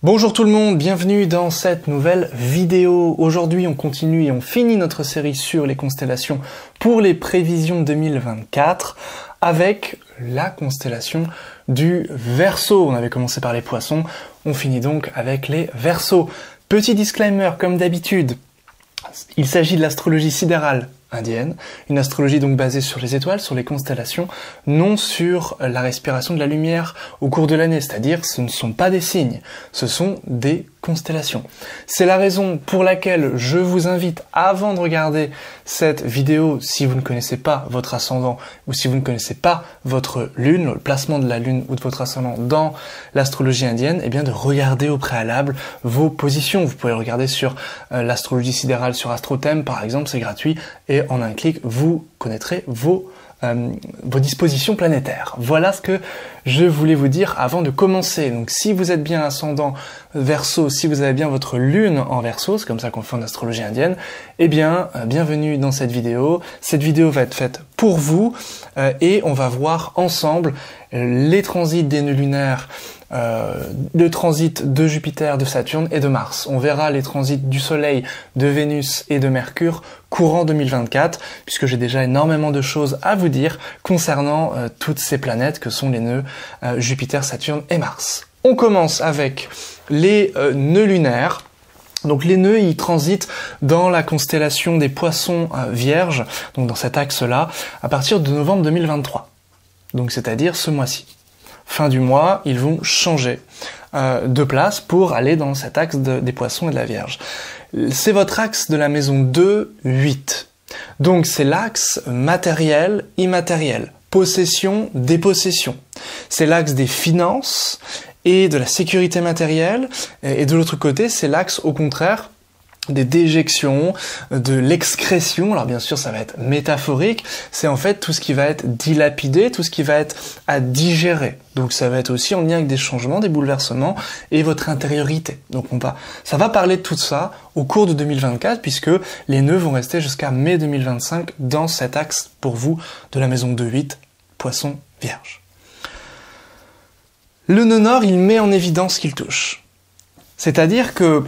Bonjour tout le monde, bienvenue dans cette nouvelle vidéo. Aujourd'hui on continue et on finit notre série sur les constellations pour les prévisions 2024 avec la constellation du Verseau. On avait commencé par les Poissons, on finit donc avec les Verseaux. Petit disclaimer comme d'habitude, il s'agit de l'astrologie sidérale indienne, une astrologie donc basée sur les étoiles, sur les constellations, non sur la respiration de la lumière au cours de l'année, c'est-à-dire ce ne sont pas des signes, ce sont des constellations. C'est la raison pour laquelle je vous invite, avant de regarder cette vidéo, si vous ne connaissez pas votre ascendant ou si vous ne connaissez pas votre lune, le placement de la lune ou de votre ascendant dans l'astrologie indienne, eh bien de regarder au préalable vos positions. Vous pouvez le regarder sur l'astrologie sidérale sur AstroThem par exemple, c'est gratuit, et en un clic, vous connaîtrez vos dispositions planétaires. Voilà ce que je voulais vous dire avant de commencer. Donc si vous êtes bien ascendant Verseau, si vous avez bien votre lune en Verseau, c'est comme ça qu'on fait en astrologie indienne, eh bien bienvenue dans cette vidéo. Cette vidéo va être faite pour vous et on va voir ensemble les transits des nœuds lunaires, le transit de Jupiter, de Saturne et de Mars. On verra les transits du Soleil, de Vénus et de Mercure courant 2024, puisque j'ai déjà énormément de choses à vous dire concernant toutes ces planètes que sont les nœuds Jupiter, Saturne et Mars. On commence avec les nœuds lunaires. Donc les nœuds, ils transitent dans la constellation des Poissons Vierges, donc dans cet axe-là, à partir de novembre 2023. Donc c'est-à-dire ce mois-ci. Fin du mois, ils vont changer de place pour aller dans cet axe des Poissons et de la Vierge. C'est votre axe de la maison 2, 8. Donc c'est l'axe matériel, immatériel, possession, dépossession. C'est l'axe des finances et de la sécurité matérielle. Et de l'autre côté, c'est l'axe au contraire des déjections, de l'excrétion. Alors bien sûr ça va être métaphorique, c'est en fait tout ce qui va être dilapidé, tout ce qui va être à digérer. Donc ça va être aussi en lien avec des changements, des bouleversements et votre intériorité. Donc ça va parler de tout ça au cours de 2024 puisque les nœuds vont rester jusqu'à mai 2025 dans cet axe pour vous de la maison 2-8, Poisson Vierge. Le nœud nord, il met en évidence qu'il touche. C'est-à-dire que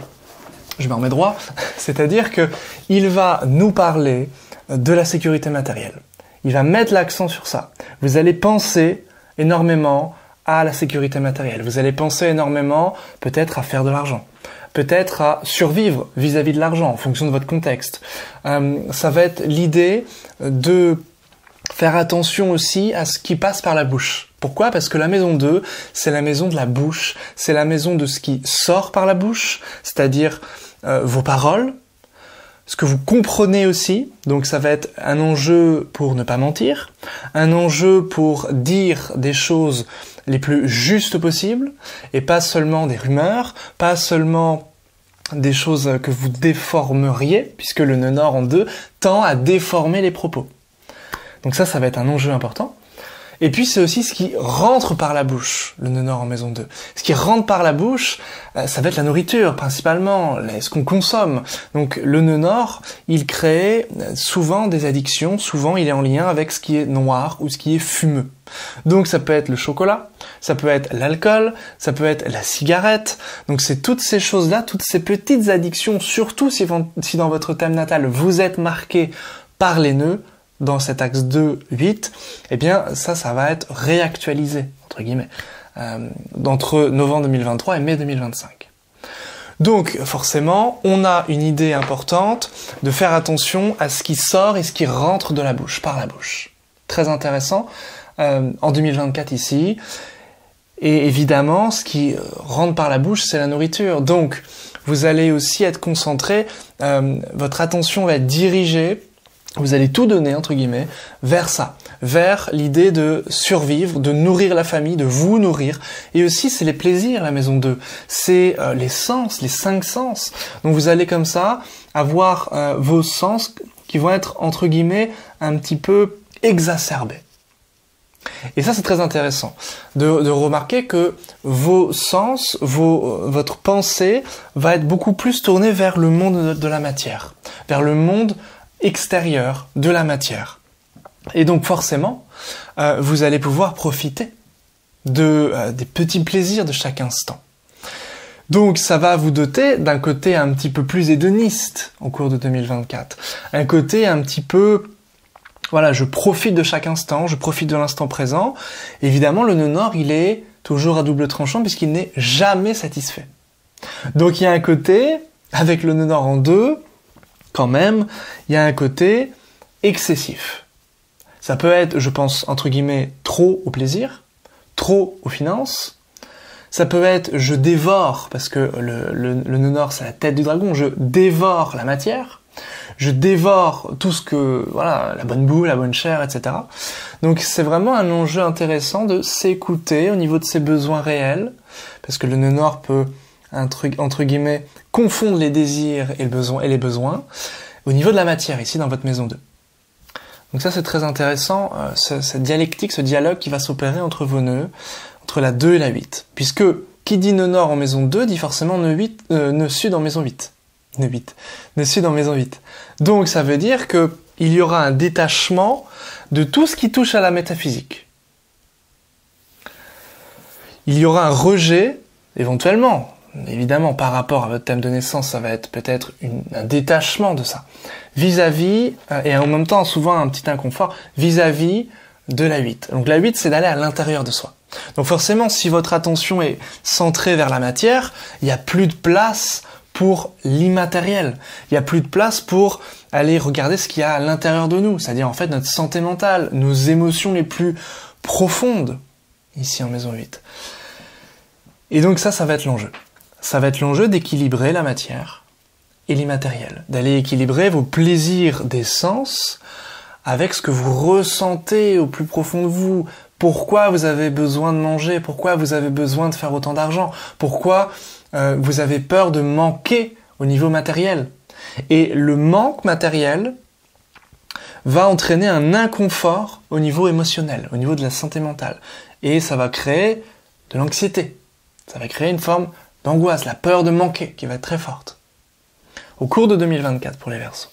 je me remets droit, c'est-à-dire que il va nous parler de la sécurité matérielle. Il va mettre l'accent sur ça. Vous allez penser énormément à la sécurité matérielle. Vous allez penser énormément peut-être à faire de l'argent, peut-être à survivre vis-à-vis de l'argent en fonction de votre contexte. Ça va être l'idée de faire attention aussi à ce qui passe par la bouche. Pourquoi ? Parce que la maison 2, c'est la maison de la bouche, c'est la maison de ce qui sort par la bouche, c'est-à-dire vos paroles, ce que vous comprenez aussi, donc ça va être un enjeu pour ne pas mentir, un enjeu pour dire des choses les plus justes possibles, et pas seulement des rumeurs, pas seulement des choses que vous déformeriez, puisque le nœud nord en 2 tend à déformer les propos. Donc ça va être un enjeu important. Et puis c'est aussi ce qui rentre par la bouche, le nœud nord en maison 2. Ce qui rentre par la bouche, ça va être la nourriture principalement, ce qu'on consomme. Donc le nœud nord, il crée souvent des addictions, souvent il est en lien avec ce qui est noir ou ce qui est fumeux. Donc ça peut être le chocolat, ça peut être l'alcool, ça peut être la cigarette. Donc c'est toutes ces choses-là, toutes ces petites addictions, surtout si dans votre thème natal vous êtes marqué par les nœuds, dans cet axe 2-8, eh bien ça va être réactualisé, entre guillemets, entre novembre 2023 et mai 2025. Donc forcément, on a une idée importante de faire attention à ce qui sort et ce qui rentre de la bouche, par la bouche. Très intéressant, en 2024 ici, et évidemment, ce qui rentre par la bouche, c'est la nourriture. Donc, vous allez aussi être concentré, votre attention va être dirigée, vous allez tout donner, entre guillemets, vers ça, vers l'idée de survivre, de nourrir la famille, de vous nourrir. Et aussi, c'est les plaisirs, la maison 2. C'est les sens, les 5 sens. Donc vous allez comme ça avoir vos sens qui vont être, entre guillemets, un petit peu exacerbés. Et ça, c'est très intéressant de remarquer que vos sens, votre pensée va être beaucoup plus tournée vers le monde de la matière, vers le monde extérieur de la matière. Et donc forcément, vous allez pouvoir profiter des petits plaisirs de chaque instant. Donc ça va vous doter d'un côté un petit peu plus hédoniste au cours de 2024. Un côté un petit peu, voilà, je profite de chaque instant, je profite de l'instant présent. Évidemment, le nœud nord, il est toujours à double tranchant puisqu'il n'est jamais satisfait. Donc il y a un côté, avec le nœud nord en 2, quand même, il y a un côté excessif. Ça peut être, je pense, entre guillemets, trop au plaisir, trop aux finances. Ça peut être je dévore, parce que le nœud nord c'est la tête du dragon, je dévore la matière, je dévore tout ce que, voilà, la bonne boue, la bonne chair, etc. Donc c'est vraiment un enjeu intéressant de s'écouter au niveau de ses besoins réels, parce que le nœud nord peut, entre guillemets, confondre les désirs et les besoins, au niveau de la matière, ici dans votre maison 2. Donc ça c'est très intéressant, cette dialectique, ce dialogue qui va s'opérer entre vos nœuds, entre la 2 et la 8. Puisque, qui dit nœud nord en maison 2, dit forcément nœud sud en maison 8. Nœud sud en maison 8. Donc ça veut dire que il y aura un détachement de tout ce qui touche à la métaphysique. Il y aura un rejet, éventuellement, évidemment par rapport à votre thème de naissance, ça va être peut-être un détachement de ça, vis-à-vis, et en même temps souvent un petit inconfort, vis-à-vis de la 8. Donc la 8, c'est d'aller à l'intérieur de soi. Donc forcément, si votre attention est centrée vers la matière, il n'y a plus de place pour l'immatériel. Il n'y a plus de place pour aller regarder ce qu'il y a à l'intérieur de nous, c'est-à-dire en fait notre santé mentale, nos émotions les plus profondes, ici en maison 8. Et donc ça va être l'enjeu. Ça va être l'enjeu d'équilibrer la matière et l'immatériel, d'aller équilibrer vos plaisirs des sens avec ce que vous ressentez au plus profond de vous. Pourquoi vous avez besoin de manger? Pourquoi vous avez besoin de faire autant d'argent? Pourquoi vous avez peur de manquer au niveau matériel? Et le manque matériel va entraîner un inconfort au niveau émotionnel, au niveau de la santé mentale. Et ça va créer de l'anxiété. Ça va créer une forme d'angoisse, la peur de manquer, qui va être très forte. Au cours de 2024 pour les Verseaux.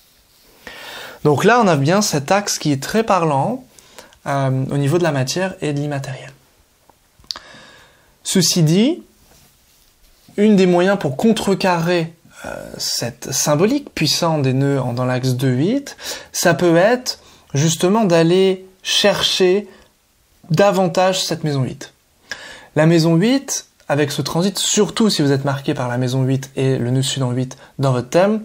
Donc là, on a bien cet axe qui est très parlant au niveau de la matière et de l'immatériel. Ceci dit, une des moyens pour contrecarrer cette symbolique puissante des nœuds dans l'axe 2-8, ça peut être justement d'aller chercher davantage cette maison 8. La maison 8, avec ce transit, surtout si vous êtes marqué par la maison 8 et le nœud sud en 8 dans votre thème,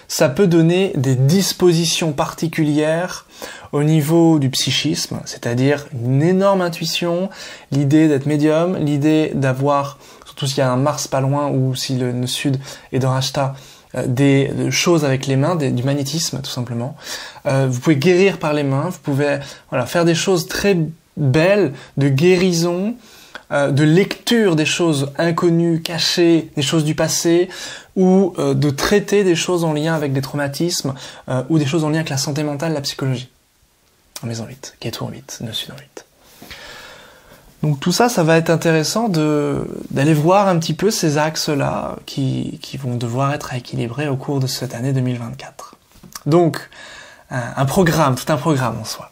ça peut donner des dispositions particulières au niveau du psychisme, c'est-à-dire une énorme intuition, l'idée d'être médium, l'idée d'avoir, surtout s'il y a un Mars pas loin ou si le nœud sud est dans Ashta, des choses avec les mains, du magnétisme tout simplement. Vous pouvez guérir par les mains, vous pouvez faire des choses très belles de guérison, de lecture des choses inconnues, cachées, des choses du passé, ou de traiter des choses en lien avec des traumatismes, ou des choses en lien avec la santé mentale, la psychologie. En maison 8, Ketu en 8, nœud sud en 8. Donc tout ça, ça va être intéressant d'aller voir un petit peu ces axes-là qui vont devoir être équilibrés au cours de cette année 2024. Donc, un programme, tout un programme en soi.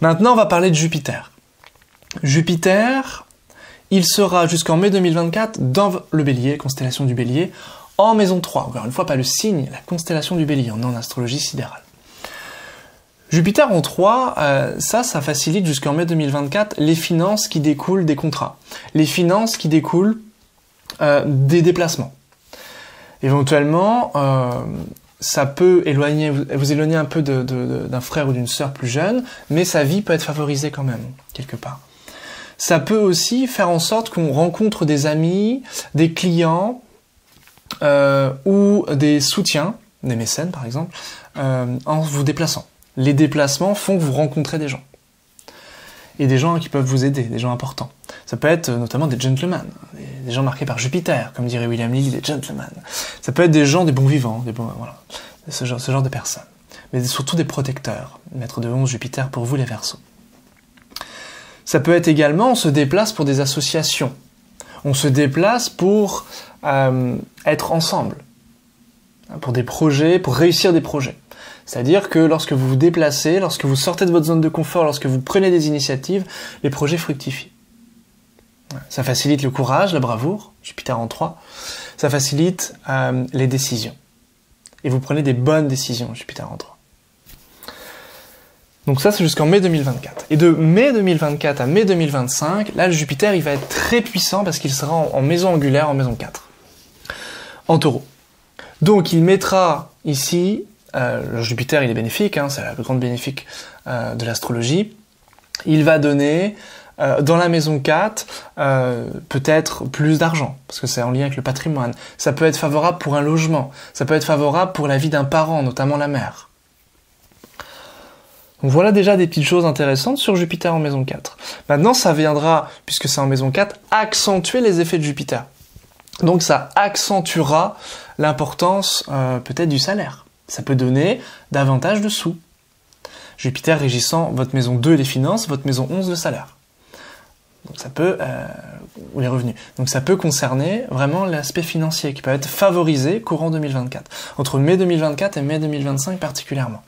Maintenant, on va parler de Jupiter. Jupiter, il sera jusqu'en mai 2024 dans le Bélier, constellation du Bélier, en maison 3. Encore une fois, pas le signe, la constellation du Bélier, on est en astrologie sidérale. Jupiter en 3, ça facilite jusqu'en mai 2024 les finances qui découlent des contrats, les finances qui découlent des déplacements. Éventuellement, ça peut vous éloigner un peu d'un frère ou d'une sœur plus jeune, mais sa vie peut être favorisée quand même, quelque part. Ça peut aussi faire en sorte qu'on rencontre des amis, des clients ou des soutiens, des mécènes par exemple, en vous déplaçant. Les déplacements font que vous rencontrez des gens. Et des gens qui peuvent vous aider, des gens importants. Ça peut être notamment des gentlemen, des gens marqués par Jupiter, comme dirait William Lilly, des gentlemen. Ça peut être des gens, des bons vivants, voilà, ce genre de personnes. Mais surtout des protecteurs, maître de 11 Jupiter pour vous les Verseaux. Ça peut être également, on se déplace pour des associations. On se déplace pour être ensemble, pour des projets, pour réussir des projets. C'est-à-dire que lorsque vous vous déplacez, lorsque vous sortez de votre zone de confort, lorsque vous prenez des initiatives, les projets fructifient. Ça facilite le courage, la bravoure, Jupiter en 3. ça facilite les décisions. Et vous prenez des bonnes décisions, Jupiter en 3. Donc ça, c'est jusqu'en mai 2024. Et de mai 2024 à mai 2025, là, le Jupiter, il va être très puissant parce qu'il sera en maison angulaire, en maison 4, en Taureau. Donc, il mettra ici, le Jupiter, il est bénéfique, hein, c'est la plus grande bénéfique de l'astrologie. Il va donner, dans la maison 4, peut-être plus d'argent, parce que c'est en lien avec le patrimoine. Ça peut être favorable pour un logement, ça peut être favorable pour la vie d'un parent, notamment la mère. Donc voilà déjà des petites choses intéressantes sur Jupiter en maison 4. Maintenant, ça viendra, puisque c'est en maison 4, accentuer les effets de Jupiter. Donc ça accentuera l'importance peut-être du salaire. Ça peut donner davantage de sous. Jupiter régissant votre maison 2 les finances, votre maison 11 le salaire. Donc ça peut, ou les revenus. Donc ça peut concerner vraiment l'aspect financier qui peut être favorisé courant 2024. Entre mai 2024 et mai 2025 particulièrement.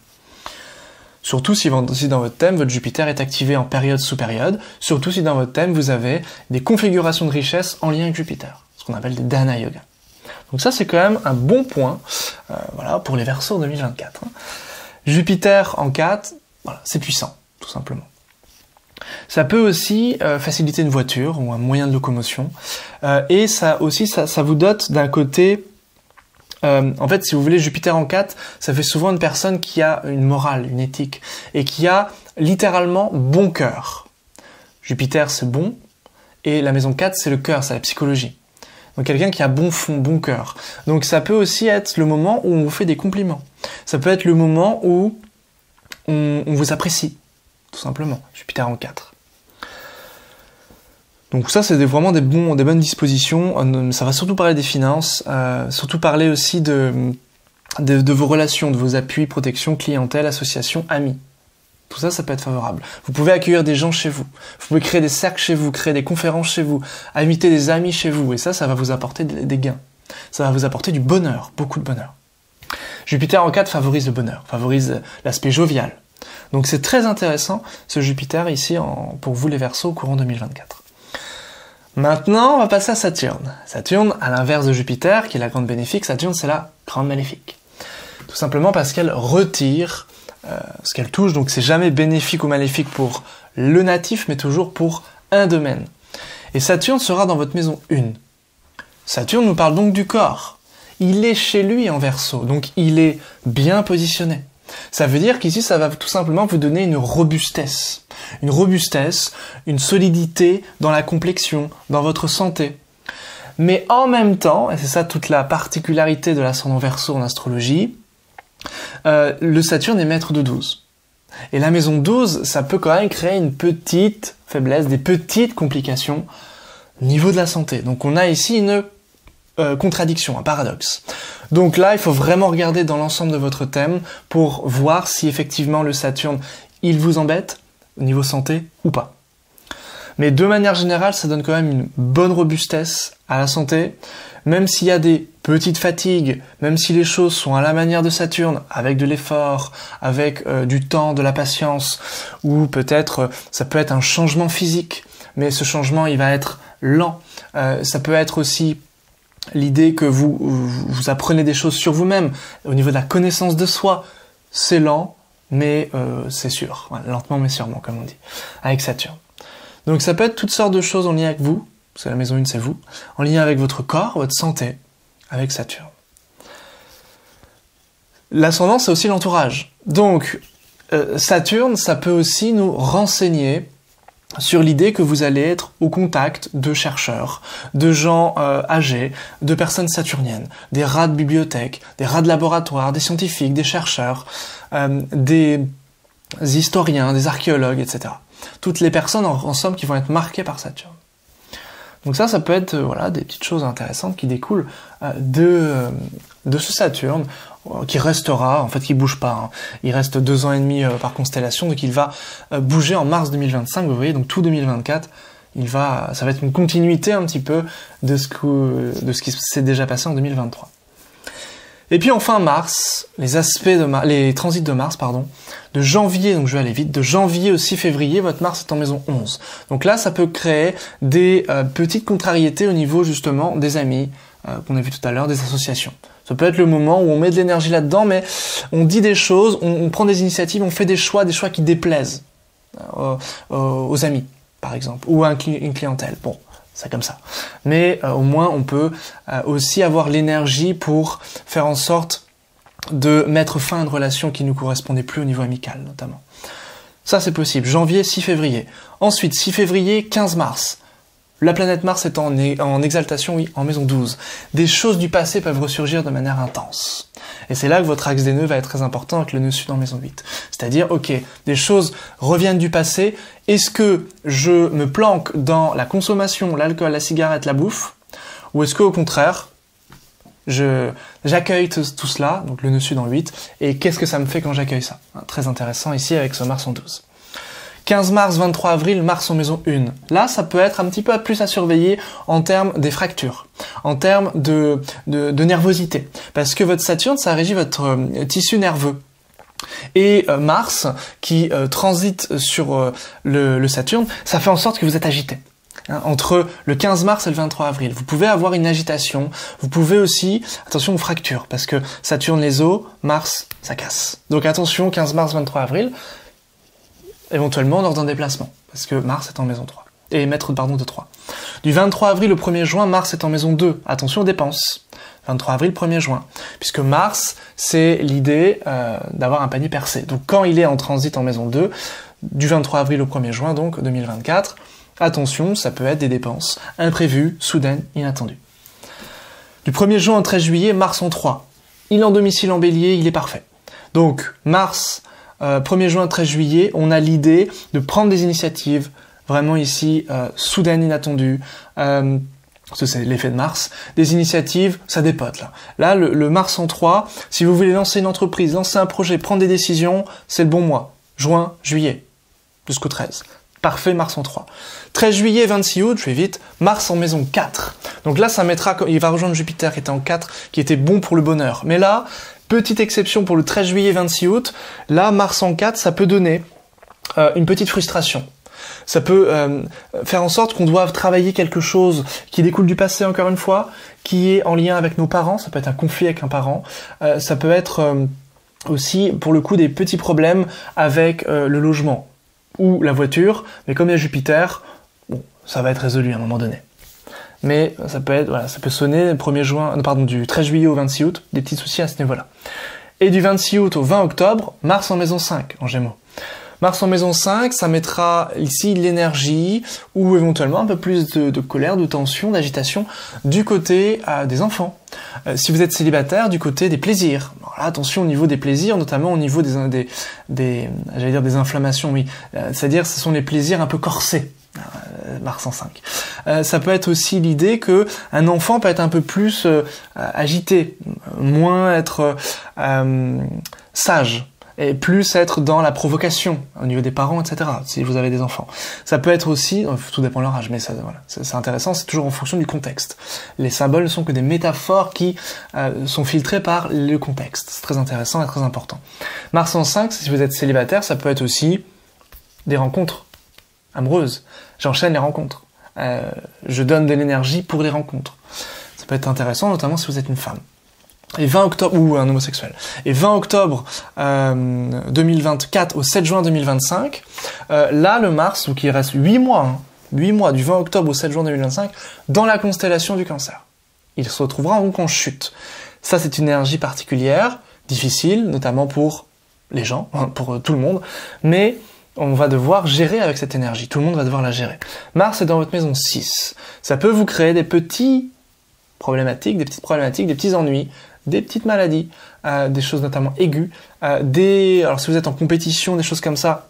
Surtout si dans votre thème, votre Jupiter est activé en période sous période. Surtout si dans votre thème, vous avez des configurations de richesse en lien avec Jupiter. Ce qu'on appelle des Dana Yoga. Donc ça, c'est quand même un bon point voilà, pour les Verseaux 2024. Hein. Jupiter en 4, voilà, c'est puissant, tout simplement. Ça peut aussi faciliter une voiture ou un moyen de locomotion. Et ça aussi, ça vous dote d'un côté... en fait, si vous voulez, Jupiter en 4, ça fait souvent une personne qui a une morale, une éthique, et qui a littéralement bon cœur. Jupiter, c'est bon, et la maison 4, c'est le cœur, c'est la psychologie. Donc quelqu'un qui a bon fond, bon cœur. Donc ça peut aussi être le moment où on vous fait des compliments. Ça peut être le moment où on vous apprécie, tout simplement. Jupiter en 4. Donc ça, c'est vraiment des bonnes dispositions. Ça va surtout parler des finances, surtout parler aussi de vos relations, de vos appuis, protection, clientèle, association, amis. Tout ça, ça peut être favorable. Vous pouvez accueillir des gens chez vous. Vous pouvez créer des cercles chez vous, créer des conférences chez vous, inviter des amis chez vous. Et ça va vous apporter des gains. Ça va vous apporter du bonheur, beaucoup de bonheur. Jupiter en 4 favorise le bonheur, favorise l'aspect jovial. Donc c'est très intéressant, ce Jupiter ici, pour vous les Verseaux, au courant 2024. Maintenant, on va passer à Saturne. Saturne, à l'inverse de Jupiter, qui est la grande bénéfique, Saturne, c'est la grande maléfique. Tout simplement parce qu'elle retire ce qu'elle touche, donc c'est jamais bénéfique ou maléfique pour le natif, mais toujours pour un domaine. Et Saturne sera dans votre maison 1. Saturne nous parle donc du corps. Il est chez lui en Verseau, donc il est bien positionné. Ça veut dire qu'ici, ça va tout simplement vous donner une robustesse, une solidité dans la complexion, dans votre santé. Mais en même temps, et c'est ça toute la particularité de l'ascendant Verseau en astrologie, le Saturne est maître de 12. Et la maison 12, ça peut quand même créer une petite faiblesse, des petites complications au niveau de la santé. Donc on a ici une contradiction, un paradoxe. Donc là, il faut vraiment regarder dans l'ensemble de votre thème pour voir si effectivement le Saturne, il vous embête au niveau santé ou pas. Mais de manière générale, ça donne quand même une bonne robustesse à la santé, même s'il y a des petites fatigues, même si les choses sont à la manière de Saturne, avec de l'effort, avec du temps, de la patience, ou peut-être ça peut être un changement physique, mais ce changement il va être lent. Ça peut être aussi l'idée que vous apprenez des choses sur vous-même, au niveau de la connaissance de soi, c'est lent, mais c'est sûr, voilà, lentement mais sûrement, comme on dit, avec Saturne. Donc ça peut être toutes sortes de choses en lien avec vous, parce que la maison 1 c'est vous, en lien avec votre corps, votre santé, avec Saturne. L'ascendant c'est aussi l'entourage. Donc Saturne, ça peut aussi nous renseigner sur l'idée que vous allez être au contact de chercheurs, de gens âgés, de personnes saturniennes, des rats de bibliothèque, des rats de laboratoire, des scientifiques, des chercheurs, des historiens, des archéologues, etc. Toutes les personnes en somme qui vont être marquées par Saturne. Donc ça peut être voilà, des petites choses intéressantes qui découlent de ce Saturne, qui restera, en fait qui bouge pas, hein. Il reste 2 ans et demi par constellation, donc il va bouger en mars 2025, vous voyez, donc tout 2024, ça va être une continuité un petit peu de ce qui s'est déjà passé en 2023. Et puis enfin Mars, les transits de Mars, de janvier, donc je vais aller vite, de janvier au 6 février, votre Mars est en maison 11. Donc là, ça peut créer des petites contrariétés au niveau justement des amis, qu'on a vu tout à l'heure, des associations. Ça peut être le moment où on met de l'énergie là-dedans, mais on dit des choses, on prend des initiatives, on fait des choix qui déplaisent aux amis, par exemple, ou à une clientèle. Bon, c'est comme ça. Mais au moins, on peut aussi avoir l'énergie pour faire en sorte de mettre fin à une relation qui ne nous correspondait plus au niveau amical, notamment. Ça, c'est possible. Janvier, 6 février. Ensuite, 6 février, 15 mars. La planète Mars est en exaltation, oui, en maison 12. Des choses du passé peuvent ressurgir de manière intense. Et c'est là que votre axe des nœuds va être très important avec le nœud sud en maison 8. C'est-à-dire, ok, des choses reviennent du passé. Est-ce que je me planque dans la consommation, l'alcool, la cigarette, la bouffe? Ou est-ce qu'au contraire, j'accueille tout cela, donc le nœud sud en 8, et qu'est-ce que ça me fait quand j'accueille ça? Très intéressant ici avec ce Mars en 12. 15 mars, 23 avril, Mars en maison 1. Là, ça peut être un petit peu plus à surveiller en termes des fractures, en termes de nervosité. Parce que votre Saturne, ça régit votre tissu nerveux. Et Mars, qui transite sur le Saturne, ça fait en sorte que vous êtes agité. Entre le 15 mars et le 23 avril. Vous pouvez avoir une agitation, vous pouvez aussi, attention aux fractures, parce que Saturne les os, Mars, ça casse. Donc attention, 15 mars, 23 avril, éventuellement lors d'un déplacement, parce que Mars est en maison 3, et maître de 3. Du 23 avril au 1er juin, Mars est en maison 2, attention aux dépenses. 23 avril, 1er juin, puisque Mars, c'est l'idée d'avoir un panier percé. Donc quand il est en transit en maison 2, du 23 avril au 1er juin, donc 2024, attention, ça peut être des dépenses imprévues, soudaines, inattendues. Du 1er juin au 13 juillet, Mars en 3. Il est en domicile en bélier, il est parfait. Donc, Mars, 1er juin, 13 juillet, on a l'idée de prendre des initiatives, vraiment ici, soudaines, inattendues, c'est l'effet de Mars, des initiatives, ça dépote là. Là, le Mars en 3, si vous voulez lancer une entreprise, lancer un projet, prendre des décisions, c'est le bon mois. Juin, juillet, jusqu'au 13. Parfait, Mars en 3. 13 juillet, 26 août, je vais vite, Mars en maison 4. Donc là, ça mettra, il va rejoindre Jupiter qui était en 4, qui était bon pour le bonheur. Mais là, petite exception pour le 13 juillet, 26 août, là, Mars en 4, ça peut donner une petite frustration. Ça peut faire en sorte qu'on doive travailler quelque chose qui découle du passé, encore une fois, qui est en lien avec nos parents, ça peut être un conflit avec un parent, ça peut être aussi, pour le coup, des petits problèmes avec le logement ou la voiture, mais comme il y a Jupiter, bon, ça va être résolu à un moment donné. Mais ça peut être, voilà, ça peut sonner du 13 juillet au 26 août, des petits soucis à ce niveau-là. Et du 26 août au 20 octobre, Mars en maison 5, en Gémeaux. Mars en maison 5, ça mettra ici l'énergie, ou éventuellement un peu plus de colère, de tension, d'agitation, du côté des enfants. Si vous êtes célibataire, du côté des plaisirs. Alors là, attention au niveau des plaisirs, notamment au niveau des inflammations, oui. C'est-à-dire, ce sont les plaisirs un peu corsés. Mars en 5. Ça peut être aussi l'idée que un enfant peut être un peu plus agité, moins être sage, et plus être dans la provocation au niveau des parents, etc. Si vous avez des enfants. Ça peut être aussi, tout dépend de leur âge, mais ça, voilà, c'est intéressant, c'est toujours en fonction du contexte. Les symboles ne sont que des métaphores qui sont filtrées par le contexte. C'est très intéressant et très important. Mars en 5, si vous êtes célibataire, ça peut être aussi des rencontres amoureuses. J'enchaîne les rencontres. Je donne de l'énergie pour les rencontres. Ça peut être intéressant, notamment si vous êtes une femme. Et 20 octobre, ou un homosexuel. Et 20 octobre 2024 au 7 juin 2025, là, le Mars, donc il reste 8 mois, 8 mois, du 20 octobre au 7 juin 2025, dans la constellation du Cancer. Il se retrouvera donc en chute. Ça, c'est une énergie particulière, difficile, notamment pour les gens, pour tout le monde, mais on va devoir gérer avec cette énergie. Tout le monde va devoir la gérer. Mars est dans votre maison 6. Ça peut vous créer des petites problématiques, des petits ennuis, des petites maladies, des choses notamment aiguës, alors si vous êtes en compétition, des choses comme ça,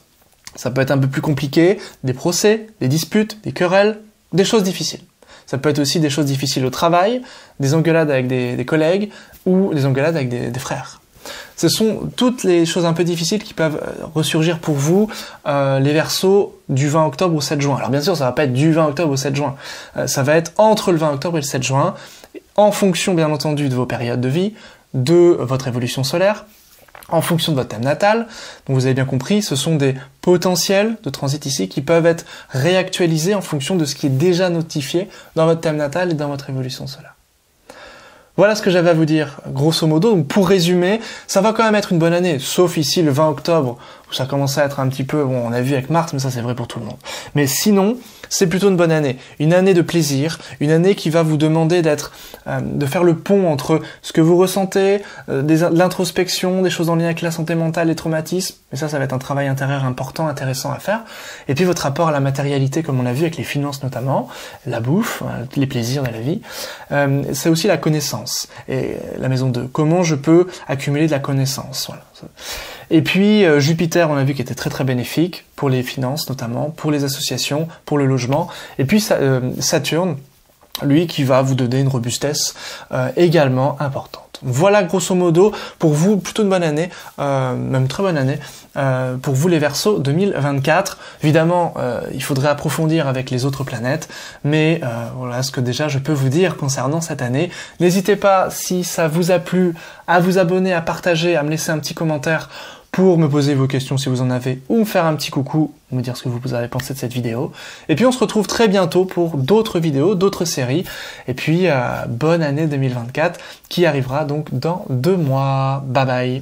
ça peut être un peu plus compliqué, des procès, des disputes, des querelles, des choses difficiles. Ça peut être aussi des choses difficiles au travail, des engueulades avec des collègues, ou des engueulades avec des frères. Ce sont toutes les choses un peu difficiles qui peuvent ressurgir pour vous, les Verseaux, du 20 octobre au 7 juin. Alors bien sûr, ça va pas être du 20 octobre au 7 juin. Ça va être entre le 20 octobre et le 7 juin, en fonction bien entendu de vos périodes de vie, de votre évolution solaire, en fonction de votre thème natal. Donc vous avez bien compris, ce sont des potentiels de transit ici qui peuvent être réactualisés en fonction de ce qui est déjà notifié dans votre thème natal et dans votre évolution solaire. Voilà ce que j'avais à vous dire, grosso modo. Donc pour résumer, ça va quand même être une bonne année, sauf ici le 20 octobre, où ça commence à être un petit peu, bon on a vu avec Mars, mais ça c'est vrai pour tout le monde. Mais sinon, c'est plutôt une bonne année de plaisir, une année qui va vous demander de faire le pont entre ce que vous ressentez, de l'introspection, des choses en lien avec la santé mentale, les traumatismes, et ça va être un travail intérieur important, intéressant à faire, et puis votre rapport à la matérialité, comme on l'a vu avec les finances notamment, la bouffe, les plaisirs de la vie, c'est aussi la connaissance, et la maison 2, comment je peux accumuler de la connaissance, voilà. Et puis Jupiter, on a vu qu'il était très très bénéfique pour les finances notamment, pour les associations, pour le logement. Et puis Saturne, lui qui va vous donner une robustesse également importante. Voilà grosso modo pour vous plutôt une bonne année, même très bonne année, pour vous les Verseaux 2024. Évidemment, il faudrait approfondir avec les autres planètes, mais voilà ce que déjà je peux vous dire concernant cette année. N'hésitez pas, si ça vous a plu, à vous abonner, à partager, à me laisser un petit commentaire pour me poser vos questions si vous en avez, ou me faire un petit coucou, me dire ce que vous avez pensé de cette vidéo. Et puis on se retrouve très bientôt pour d'autres vidéos, d'autres séries. Et puis bonne année 2024 qui arrivera donc dans 2 mois. Bye bye.